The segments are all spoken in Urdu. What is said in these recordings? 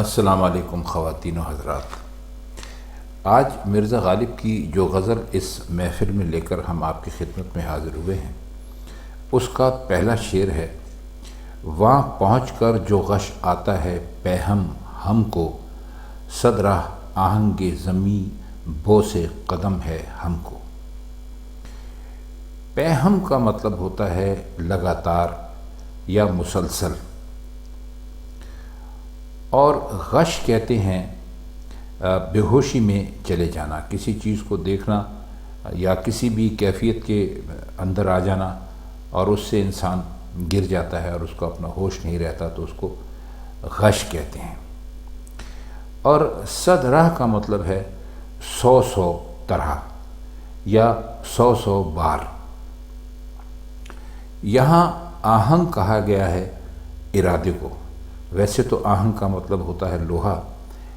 السلام علیکم خواتین و حضرات۔ آج مرزا غالب کی جو غزل اس محفل میں لے کر ہم آپ کی خدمت میں حاضر ہوئے ہیں، اس کا پہلا شعر ہے: وہاں پہنچ کر جو غش آتا ہے پیہم ہم کو، صد راہ آہنگ زمیں بوس قدم ہے ہم کو۔ پیہم کا مطلب ہوتا ہے لگاتار یا مسلسل، اور غش کہتے ہیں بے ہوشی میں چلے جانا، کسی چیز کو دیکھنا یا کسی بھی کیفیت کے اندر آ جانا اور اس سے انسان گر جاتا ہے اور اس کو اپنا ہوش نہیں رہتا، تو اس کو غش کہتے ہیں۔ اور صد راہ کا مطلب ہے 100 طرح یا 100 بار۔ یہاں آہنگ کہا گیا ہے ارادے کو، ویسے تو آہنگ کا مطلب ہوتا ہے لوہا،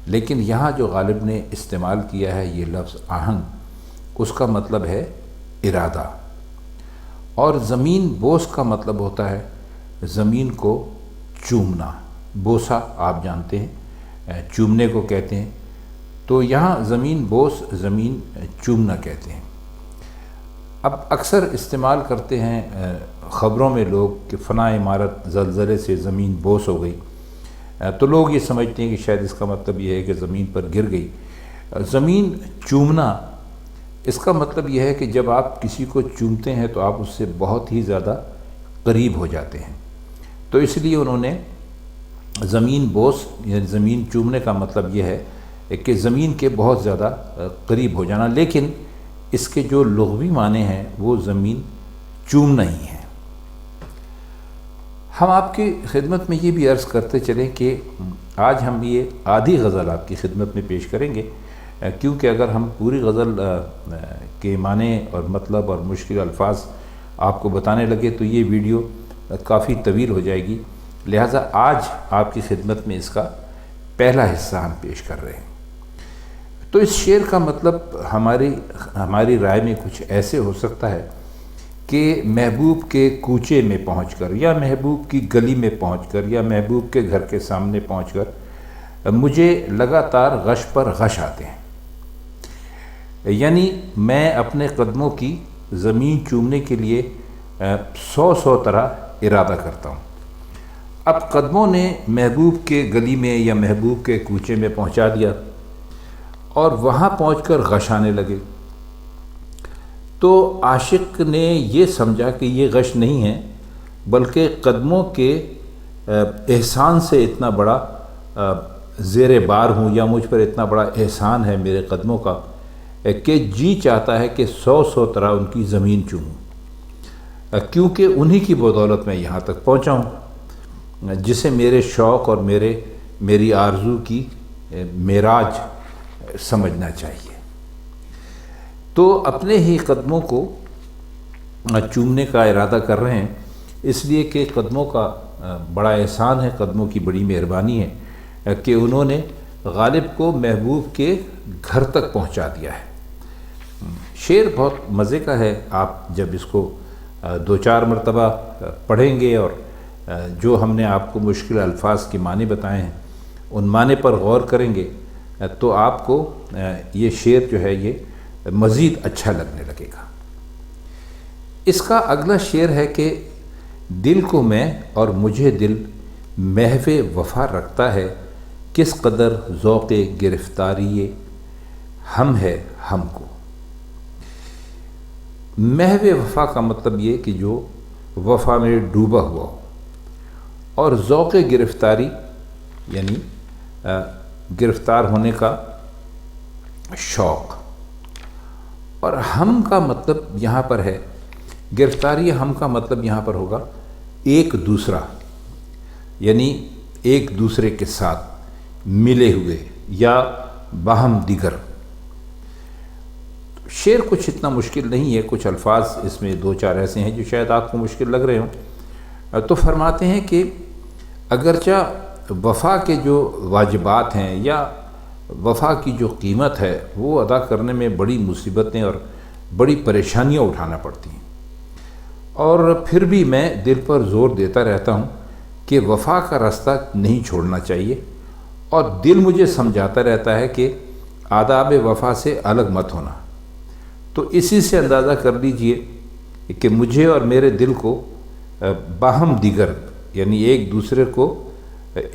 لیکن یہاں جو غالب نے استعمال کیا ہے یہ لفظ آہنگ، اس کا مطلب ہے ارادہ۔ اور زمین بوس کا مطلب ہوتا ہے زمین کو چومنا، بوسا آپ جانتے ہیں چومنے کو کہتے ہیں، تو یہاں زمین بوس زمین چومنا کہتے ہیں۔ اب اکثر استعمال کرتے ہیں خبروں میں لوگ کہ فلاں عمارت زلزلے سے زمین بوس ہو گئی، تو لوگ یہ سمجھتے ہیں کہ شاید اس کا مطلب یہ ہے کہ زمین پر گر گئی۔ زمین چومنا، اس کا مطلب یہ ہے کہ جب آپ کسی کو چومتے ہیں تو آپ اس سے بہت ہی زیادہ قریب ہو جاتے ہیں، تو اس لیے انہوں نے زمین بوس یعنی زمین چومنے کا مطلب یہ ہے کہ زمین کے بہت زیادہ قریب ہو جانا، لیکن اس کے جو لغوی معنی ہیں وہ زمین چومنا ہی ہے۔ ہم آپ کی خدمت میں یہ بھی عرض کرتے چلیں کہ آج ہم یہ آدھی غزل آپ کی خدمت میں پیش کریں گے، کیونکہ اگر ہم پوری غزل کے معنی اور مطلب اور مشکل الفاظ آپ کو بتانے لگے تو یہ ویڈیو کافی طویل ہو جائے گی، لہٰذا آج آپ کی خدمت میں اس کا پہلا حصہ ہم پیش کر رہے ہیں۔ تو اس شعر کا مطلب ہماری رائے میں کچھ ایسے ہو سکتا ہے کہ محبوب کے کوچے میں پہنچ کر یا محبوب کی گلی میں پہنچ کر یا محبوب کے گھر کے سامنے پہنچ کر مجھے لگاتار غش پر غش آتے ہیں، یعنی میں اپنے قدموں کی زمین چومنے کے لیے 100 طرح ارادہ کرتا ہوں۔ اب قدموں نے محبوب کے گلی میں یا محبوب کے کوچے میں پہنچا دیا اور وہاں پہنچ کر غش آنے لگے، تو عاشق نے یہ سمجھا کہ یہ غش نہیں ہے بلکہ قدموں کے احسان سے اتنا بڑا زیر بار ہوں یا مجھ پر اتنا بڑا احسان ہے میرے قدموں کا کہ جی چاہتا ہے کہ 100 طرح ان کی زمین چوموں، کیونکہ انہی کی بدولت میں یہاں تک پہنچا ہوں، جسے میرے شوق اور میری آرزو کی معراج سمجھنا چاہیے۔ تو اپنے ہی قدموں کو چومنے کا ارادہ کر رہے ہیں، اس لیے کہ قدموں کا بڑا احسان ہے، قدموں کی بڑی مہربانی ہے کہ انہوں نے غالب کو محبوب کے گھر تک پہنچا دیا ہے۔ شعر بہت مزے کا ہے، آپ جب اس کو 2-4 مرتبہ پڑھیں گے اور جو ہم نے آپ کو مشکل الفاظ کے معنی بتائے ہیں ان معنی پر غور کریں گے تو آپ کو یہ شعر جو ہے یہ مزید اچھا لگنے لگے گا۔ اس کا اگلا شعر ہے کہ دل کو میں اور مجھے دل محو وفا رکھتا ہے، کس قدر ذوق گرفتاری ہم ہے ہم کو۔ محو وفا کا مطلب یہ کہ جو وفا میں ڈوبا ہوا ہو، اور ذوق گرفتاری یعنی گرفتار ہونے کا شوق، اور ہم کا مطلب یہاں پر ہے گرفتاری، ہم کا مطلب یہاں پر ہوگا ایک دوسرا، یعنی ایک دوسرے کے ساتھ ملے ہوئے یا باہم دیگر۔ شعر کچھ اتنا مشکل نہیں ہے، کچھ الفاظ اس میں 2-4 ایسے ہیں جو شاید آپ کو مشکل لگ رہے ہوں، تو فرماتے ہیں کہ اگرچہ وفا کے جو واجبات ہیں یا وفا کی جو قیمت ہے وہ ادا کرنے میں بڑی مصیبتیں اور بڑی پریشانیاں اٹھانا پڑتی ہیں، اور پھر بھی میں دل پر زور دیتا رہتا ہوں کہ وفا کا راستہ نہیں چھوڑنا چاہیے، اور دل مجھے سمجھاتا رہتا ہے کہ آداب وفا سے الگ مت ہونا۔ تو اسی سے اندازہ کر لیجئے کہ مجھے اور میرے دل کو باہم دیگر یعنی ایک دوسرے کو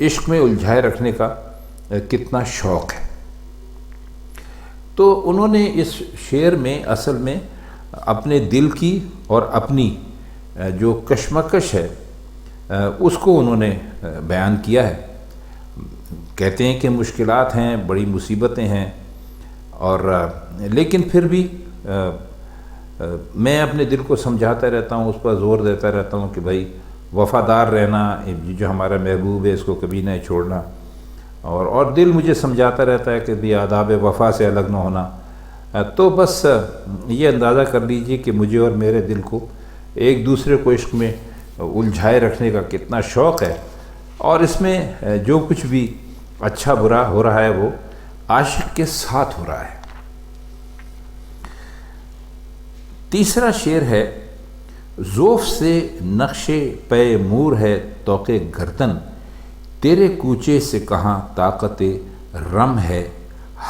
عشق میں الجھائے رکھنے کا کتنا شوق ہے۔ تو انہوں نے اس شعر میں اصل میں اپنے دل کی اور اپنی جو کشمکش ہے اس کو انہوں نے بیان کیا ہے۔ کہتے ہیں کہ مشکلات ہیں، بڑی مصیبتیں ہیں، اور لیکن پھر بھی میں اپنے دل کو سمجھاتا رہتا ہوں، اس پر زور دیتا رہتا ہوں کہ بھائی وفادار رہنا، جو ہمارا محبوب ہے اس کو کبھی نہ چھوڑنا، اور دل مجھے سمجھاتا رہتا ہے کہ بھی آداب وفا سے الگ نہ ہونا۔ تو بس یہ اندازہ کر لیجئے کہ مجھے اور میرے دل کو ایک دوسرے کو عشق میں الجھائے رکھنے کا کتنا شوق ہے، اور اس میں جو کچھ بھی اچھا برا ہو رہا ہے وہ عاشق کے ساتھ ہو رہا ہے۔ تیسرا شعر ہے، زوف سے نقش پے مور ہے طوق گردن، تیرے کوچے سے کہاں طاقت رم ہے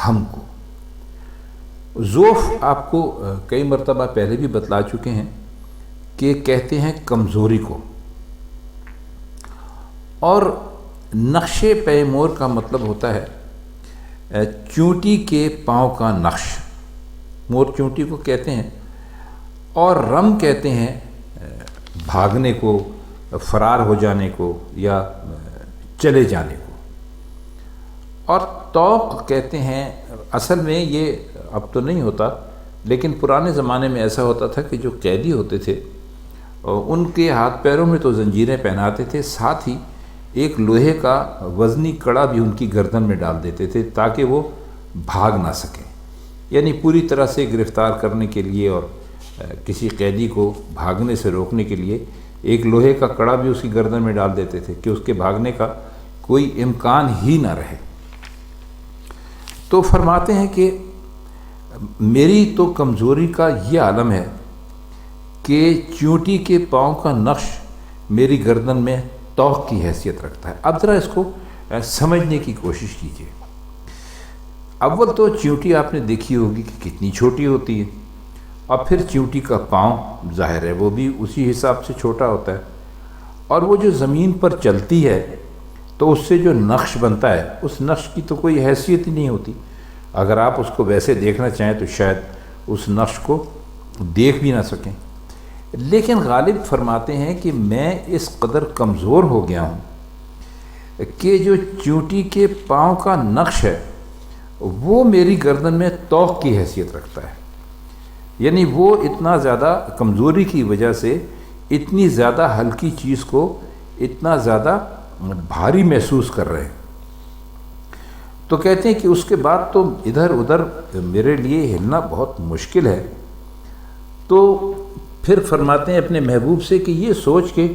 ہم کو۔ زوف آپ کو کئی مرتبہ پہلے بھی بتلا چکے ہیں کہ کہتے ہیں کمزوری کو، اور نقش پے مور کا مطلب ہوتا ہے چونٹی کے پاؤں کا نقش، مور چونٹی کو کہتے ہیں، اور رم کہتے ہیں بھاگنے کو، فرار ہو جانے کو، یا چلے جانے کو، اور طوق کہتے ہیں، اصل میں یہ اب تو نہیں ہوتا لیکن پرانے زمانے میں ایسا ہوتا تھا کہ جو قیدی ہوتے تھے ان کے ہاتھ پیروں میں تو زنجیریں پہناتے تھے، ساتھ ہی ایک لوہے کا وزنی کڑا بھی ان کی گردن میں ڈال دیتے تھے تاکہ وہ بھاگ نہ سکیں، یعنی پوری طرح سے گرفتار کرنے کے لیے اور کسی قیدی کو بھاگنے سے روکنے کے لیے ایک لوہے کا کڑا بھی اس کی گردن میں ڈال دیتے تھے کہ اس کے بھاگنے کا کوئی امکان ہی نہ رہے۔ تو فرماتے ہیں کہ میری تو کمزوری کا یہ عالم ہے کہ چونٹی کے پاؤں کا نقش میری گردن میں طوق کی حیثیت رکھتا ہے۔ اب ذرا اس کو سمجھنے کی کوشش کیجیے۔ اول تو چونٹی آپ نے دیکھی ہوگی کہ کتنی چھوٹی ہوتی ہے، اور پھر چونٹی کا پاؤں ظاہر ہے وہ بھی اسی حساب سے چھوٹا ہوتا ہے، اور وہ جو زمین پر چلتی ہے تو اس سے جو نقش بنتا ہے اس نقش کی تو کوئی حیثیت ہی نہیں ہوتی۔ اگر آپ اس کو ویسے دیکھنا چاہیں تو شاید اس نقش کو دیکھ بھی نہ سکیں، لیکن غالب فرماتے ہیں کہ میں اس قدر کمزور ہو گیا ہوں کہ جو چونٹی کے پاؤں کا نقش ہے وہ میری گردن میں طوق کی حیثیت رکھتا ہے، یعنی وہ اتنا زیادہ کمزوری کی وجہ سے اتنی زیادہ ہلکی چیز کو اتنا زیادہ بھاری محسوس کر رہے ہیں۔ تو کہتے ہیں کہ اس کے بعد تو ادھر ادھر میرے لیے ہلنا بہت مشکل ہے۔ تو پھر فرماتے ہیں اپنے محبوب سے کہ یہ سوچ کہ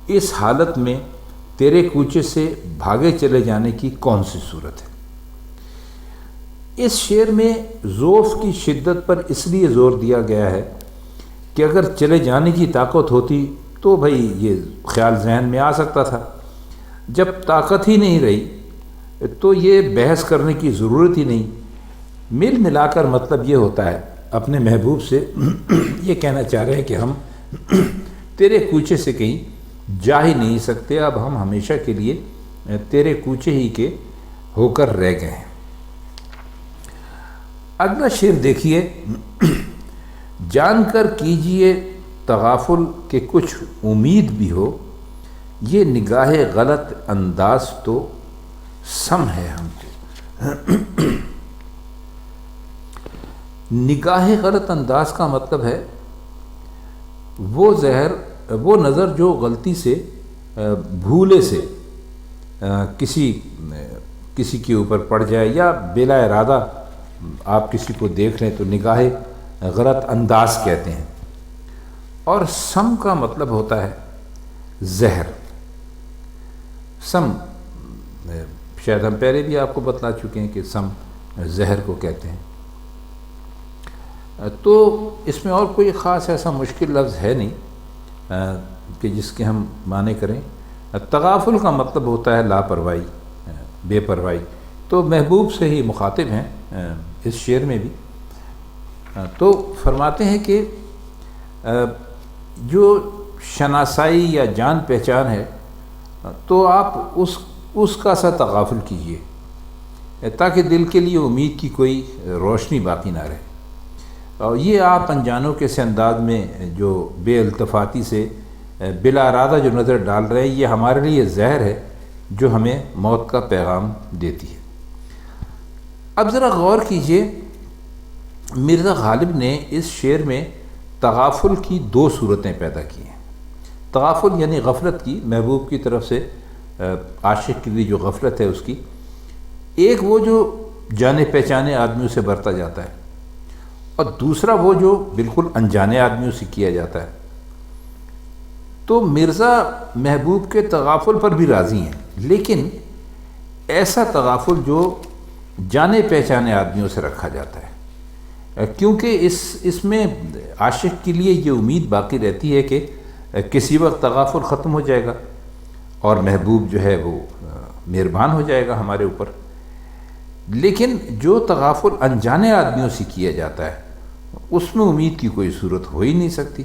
اس حالت میں تیرے کوچے سے بھاگے چلے جانے کی کون سی صورت ہے۔ اس شعر میں ذوف کی شدت پر اس لیے زور دیا گیا ہے کہ اگر چلے جانے کی طاقت ہوتی تو بھائی یہ خیال ذہن میں آ سکتا تھا، جب طاقت ہی نہیں رہی تو یہ بحث کرنے کی ضرورت ہی نہیں۔ مل ملا کر مطلب یہ ہوتا ہے، اپنے محبوب سے یہ کہنا چاہ رہے ہیں کہ ہم تیرے کوچے سے کہیں جا ہی نہیں سکتے، اب ہم ہمیشہ کے لیے تیرے کوچے ہی کے ہو کر رہ گئے ہیں۔ اگلا شعر دیکھیے، جان کر کیجئے تغافل کہ کچھ امید بھی ہو، یہ نگاہ غلط انداز تو سم ہے ہم کو۔ نگاہ غلط انداز کا مطلب ہے وہ نظر جو غلطی سے بھولے سے کسی کے اوپر پڑ جائے، یا بلا ارادہ آپ کسی کو دیکھ لیں تو نگاہ غلط انداز کہتے ہیں۔ اور سم کا مطلب ہوتا ہے زہر۔ سم شاید ہم پہلے بھی آپ کو بتلا چکے ہیں کہ سم زہر کو کہتے ہیں۔ تو اس میں اور کوئی خاص ایسا مشکل لفظ ہے نہیں کہ جس کے ہم معنی کریں۔ تغافل کا مطلب ہوتا ہے لاپرواہی، بے پرواہی، تو محبوب سے ہی مخاطب ہیں اس شعر میں بھی۔ تو فرماتے ہیں کہ جو شناسائی یا جان پہچان ہے تو آپ اس کا سا تغافل کیجئے تاکہ دل کے لیے امید کی کوئی روشنی باقی نہ رہے۔ اور یہ آپ انجانوں کے سے انداز میں جو بے التفاتی سے بلا ارادہ جو نظر ڈال رہے ہیں، یہ ہمارے لیے زہر ہے جو ہمیں موت کا پیغام دیتی ہے۔ اب ذرا غور کیجئے، مرزا غالب نے اس شعر میں تغافل کی دو صورتیں پیدا کی ہیں۔ تغافل یعنی غفلت کی، محبوب کی طرف سے عاشق کے لیے جو غفلت ہے اس کی۔ ایک وہ جو جانے پہچانے آدمیوں سے برتا جاتا ہے، اور دوسرا وہ جو بالکل انجانے آدمیوں سے کیا جاتا ہے۔ تو مرزا محبوب کے تغافل پر بھی راضی ہیں، لیکن ایسا تغافل جو جانے پہچانے آدمیوں سے رکھا جاتا ہے، کیونکہ اس میں عاشق کے لیے یہ امید باقی رہتی ہے کہ کسی وقت تغافل ختم ہو جائے گا اور محبوب جو ہے وہ مہربان ہو جائے گا ہمارے اوپر۔ لیکن جو تغافل انجانے آدمیوں سے کیا جاتا ہے اس میں امید کی کوئی صورت ہو ہی نہیں سکتی،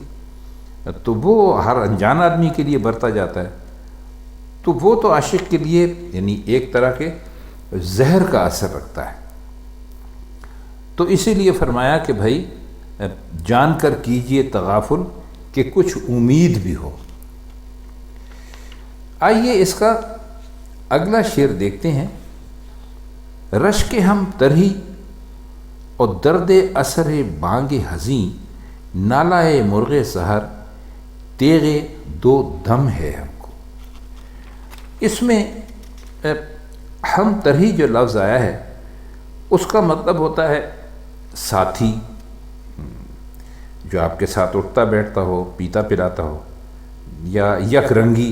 تو وہ ہر انجان آدمی کے لیے برتا جاتا ہے، تو وہ تو عاشق کے لیے یعنی ایک طرح کے زہر کا اثر رکھتا ہے۔ تو اسی لیے فرمایا کہ بھائی جان کر کیجئے تغافل کہ کچھ امید بھی ہو۔ آئیے اس کا اگلا شعر دیکھتے ہیں۔ رشک ہم ترہی اور درد اثر بانگ حزیں، نالائے مرغ سحر تیغ دو دم ہے ہم کو۔ اس میں ہم ترہی جو لفظ آیا ہے اس کا مطلب ہوتا ہے ساتھی، جو آپ کے ساتھ اٹھتا بیٹھتا ہو، پیتا پلاتا ہو، یا یک رنگی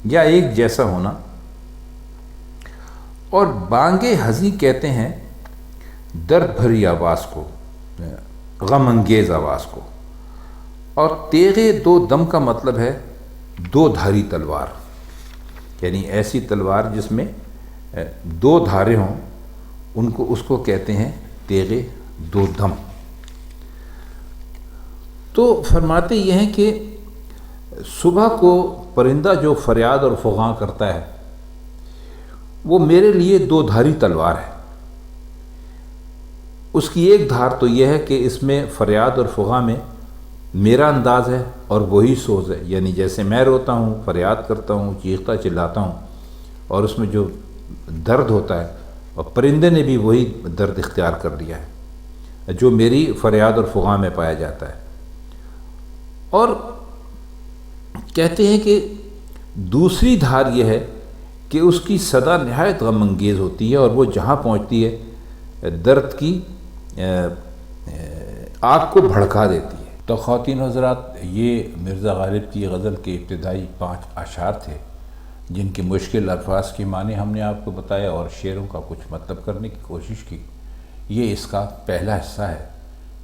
یا ایک جیسا ہونا۔ اور بانگ حزیں کہتے ہیں درد بھری آواز کو، غم انگیز آواز کو۔ اور تیغ دو دم کا مطلب ہے دو دھاری تلوار، یعنی ایسی تلوار جس میں دو دھاریں ہوں، اس کو کہتے ہیں تیغ دو دم۔ تو فرماتے یہ ہیں کہ صبح کو پرندہ جو فریاد اور فغاں کرتا ہے وہ میرے لیے دو دھاری تلوار ہے۔ اس کی ایک دھار تو یہ ہے کہ اس میں فریاد اور فغاں میں میرا انداز ہے اور وہی سوز ہے، یعنی جیسے میں روتا ہوں، فریاد کرتا ہوں، چیختا چلاتا ہوں، اور اس میں جو درد ہوتا ہے، اور پرندے نے بھی وہی درد اختیار کر لیا ہے جو میری فریاد اور فغاں میں پایا جاتا ہے۔ اور کہتے ہیں کہ دوسری دھار یہ ہے کہ اس کی صدا نہایت غم انگیز ہوتی ہے، اور وہ جہاں پہنچتی ہے درد کی آگ کو بھڑکا دیتی ہے۔ تو خواتین حضرات، یہ مرزا غالب کی غزل کے ابتدائی 5 اشعار تھے جن کے مشکل الفاظ کے معنی ہم نے آپ کو بتایا اور شعروں کا کچھ مطلب کرنے کی کوشش کی۔ یہ اس کا پہلا حصہ ہے۔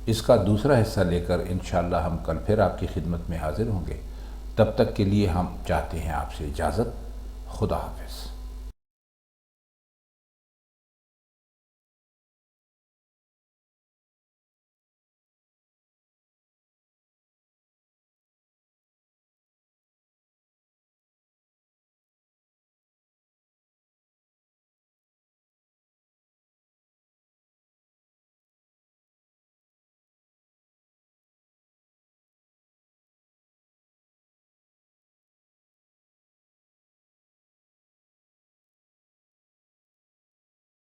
اس کا دوسرا حصہ لے کر انشاءاللہ ہم کل پھر آپ کی خدمت میں حاضر ہوں گے۔ تب تک کے لیے ہم چاہتے ہیں آپ سے اجازت۔ خدا حافظ۔